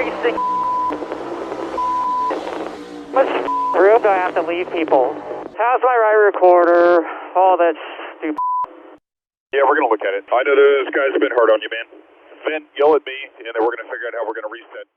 racing. What room do I have to leave people? How's my ride recorder? All that stupid. Yeah, we're going to look at it. I know those guys have been hard on you, man. Vent, yell at me, and then we're going to figure out how we're going to reset.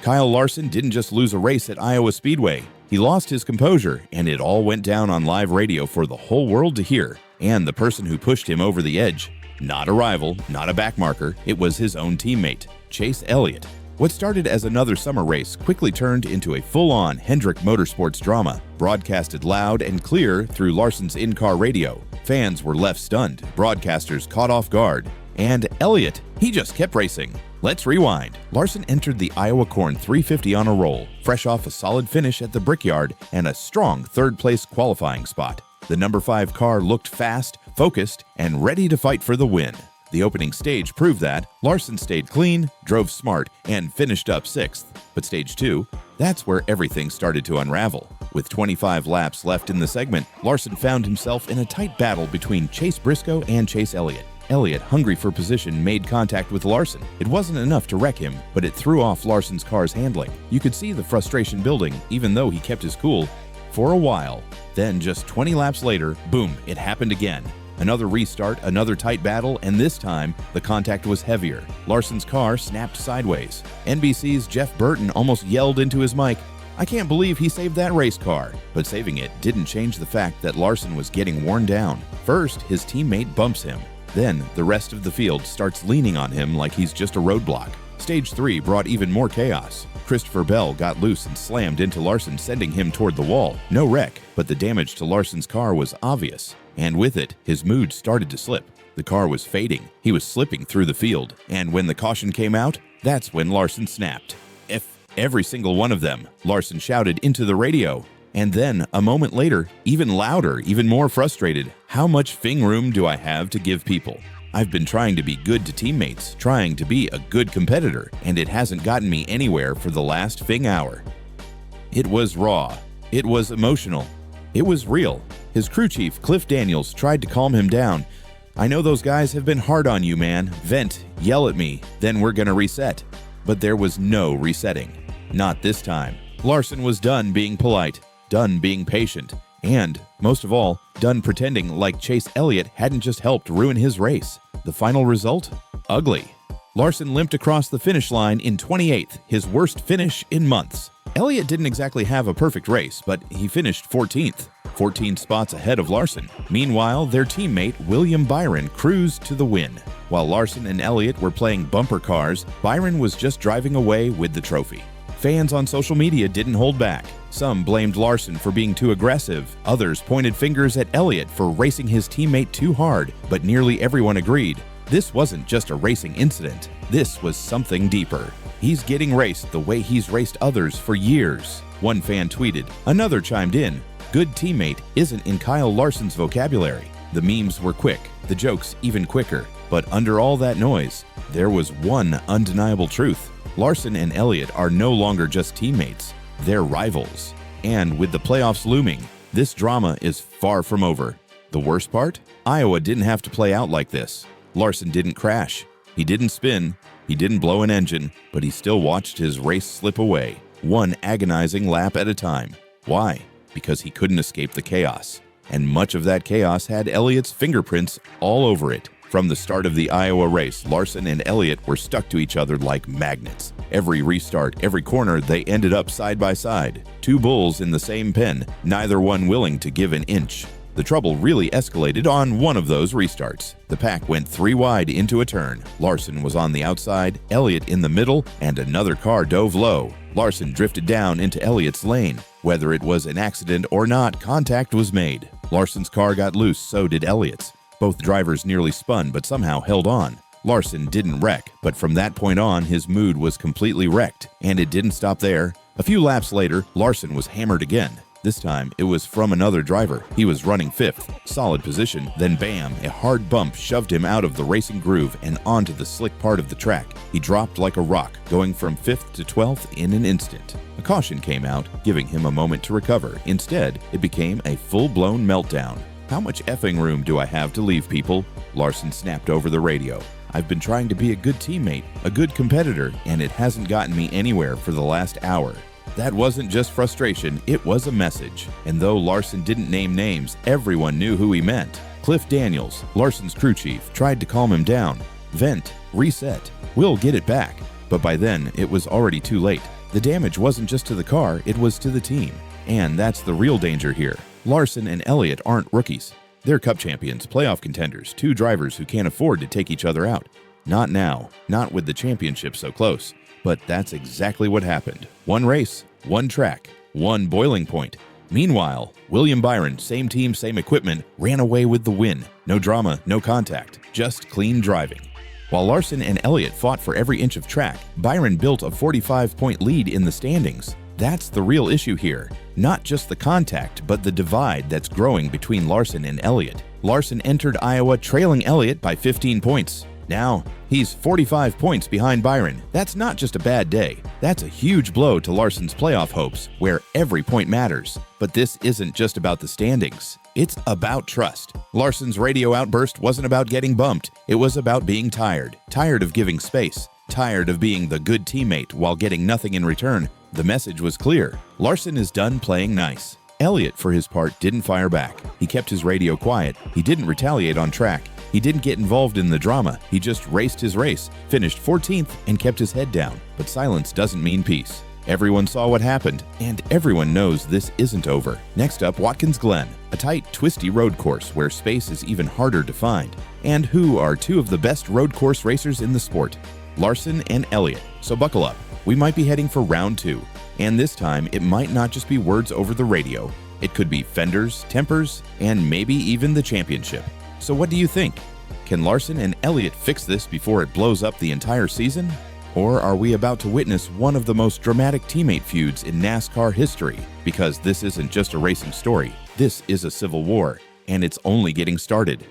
Kyle Larson didn't just lose a race at Iowa Speedway. He lost his composure, and it all went down on live radio for the whole world to hear. And the person who pushed him over the edge, not a rival, not a backmarker, it was his own teammate, Chase Elliott. What started as another summer race quickly turned into a full-on Hendrick Motorsports drama, broadcasted loud and clear through Larson's in-car radio. Fans were left stunned, broadcasters caught off guard, and Elliott, he just kept racing. Let's rewind. Larson entered the Iowa Corn 350 on a roll, fresh off a solid finish at the Brickyard and a strong third-place qualifying spot. The number 5 car looked fast, focused, and ready to fight for the win. The opening stage proved that. Larson stayed clean, drove smart, and finished up 6th. But stage 2, that's where everything started to unravel. With 25 laps left in the segment, Larson found himself in a tight battle between Chase Briscoe and Chase Elliott. Elliott, hungry for position, made contact with Larson. It wasn't enough to wreck him, but it threw off Larson's car's handling. You could see the frustration building, even though he kept his cool for a while. Then, just 20 laps later, boom, it happened again. Another restart, another tight battle, and this time, the contact was heavier. Larson's car snapped sideways. NBC's Jeff Burton almost yelled into his mic, "I can't believe he saved that race car." But saving it didn't change the fact that Larson was getting worn down. First, his teammate bumps him. Then, the rest of the field starts leaning on him like he's just a roadblock. Stage 3 brought even more chaos. Christopher Bell got loose and slammed into Larson, sending him toward the wall. No wreck, but the damage to Larson's car was obvious. And with it, his mood started to slip. The car was fading. He was slipping through the field. And when the caution came out, that's when Larson snapped. Every single one of them, Larson shouted into the radio. And then, a moment later, even louder, even more frustrated, "How much fing room do I have to give people? I've been trying to be good to teammates, trying to be a good competitor, and it hasn't gotten me anywhere for the last fing hour." It was raw. It was emotional. It was real. His crew chief, Cliff Daniels, tried to calm him down. "I know those guys have been hard on you, man. Vent, yell at me, then we're gonna reset." But there was no resetting. Not this time. Larson was done being polite, done being patient, and, most of all, done pretending like Chase Elliott hadn't just helped ruin his race. The final result? Ugly. Larson limped across the finish line in 28th, his worst finish in months. Elliott didn't exactly have a perfect race, but he finished 14th, 14 spots ahead of Larson. Meanwhile, their teammate, William Byron, cruised to the win. While Larson and Elliott were playing bumper cars, Byron was just driving away with the trophy. Fans on social media didn't hold back. Some blamed Larson for being too aggressive. Others pointed fingers at Elliott for racing his teammate too hard, but nearly everyone agreed. This wasn't just a racing incident. This was something deeper. He's getting raced the way he's raced others for years. One fan tweeted. Another chimed in. Good teammate isn't in Kyle Larson's vocabulary. The memes were quick, the jokes even quicker. But under all that noise, there was one undeniable truth. Larson and Elliott are no longer just teammates. They're rivals. And with the playoffs looming, this drama is far from over. The worst part? Iowa didn't have to play out like this. Larson didn't crash. He didn't spin. He didn't blow an engine, but he still watched his race slip away, one agonizing lap at a time. Why? Because he couldn't escape the chaos. And much of that chaos had Elliott's fingerprints all over it. From the start of the Iowa race, Larson and Elliott were stuck to each other like magnets. Every restart, every corner, they ended up side by side. Two bulls in the same pen, neither one willing to give an inch. The trouble really escalated on one of those restarts. The pack went 3 wide into a turn. Larson was on the outside, Elliott in the middle, and another car dove low. Larson drifted down into Elliott's lane. Whether it was an accident or not, contact was made. Larson's car got loose, so did Elliott's. Both drivers nearly spun, but somehow held on. Larson didn't wreck, but from that point on, his mood was completely wrecked. And it didn't stop there. A few laps later, Larson was hammered again. This time, it was from another driver. He was running 5th, solid position, then bam, a hard bump shoved him out of the racing groove and onto the slick part of the track. He dropped like a rock, going from 5th to 12th in an instant. A caution came out, giving him a moment to recover. Instead, it became a full-blown meltdown. "How much effing room do I have to leave, people?" Larson snapped over the radio. I've been trying to be a good teammate, a good competitor, and it hasn't gotten me anywhere for the last hour." That wasn't just frustration, it was a message. And though Larson didn't name names, everyone knew who he meant. Cliff Daniels, Larson's crew chief, tried to calm him down. Vent, reset, we'll get it back. But by then, it was already too late. The damage wasn't just to the car, it was to the team. And that's the real danger here. Larson and Elliott aren't rookies. They're Cup champions, playoff contenders, two drivers who can't afford to take each other out. Not now, not with the championship so close. But that's exactly what happened. One race, one track, one boiling point. Meanwhile, William Byron, same team, same equipment, ran away with the win. No drama, no contact, just clean driving. While Larson and Elliott fought for every inch of track, Byron built a 45-point lead in the standings. That's the real issue here. Not just the contact, but the divide that's growing between Larson and Elliott. Larson entered Iowa trailing Elliott by 15 points. Now, he's 45 points behind Byron. That's not just a bad day. That's a huge blow to Larson's playoff hopes, where every point matters. But this isn't just about the standings. It's about trust. Larson's radio outburst wasn't about getting bumped. It was about being tired. Tired of giving space. Tired of being the good teammate while getting nothing in return. The message was clear. Larson is done playing nice. Elliott, for his part, didn't fire back. He kept his radio quiet. He didn't retaliate on track. He didn't get involved in the drama. He just raced his race, finished 14th, and kept his head down. But silence doesn't mean peace. Everyone saw what happened, and everyone knows this isn't over. Next up, Watkins Glen, a tight, twisty road course where space is even harder to find. And who are two of the best road course racers in the sport? Larson and Elliott. So buckle up. We might be heading for round 2. And this time, it might not just be words over the radio. It could be fenders, tempers, and maybe even the championship. So what do you think? Can Larson and Elliott fix this before it blows up the entire season? Or are we about to witness one of the most dramatic teammate feuds in NASCAR history? Because this isn't just a racing story. This is a civil war, and it's only getting started.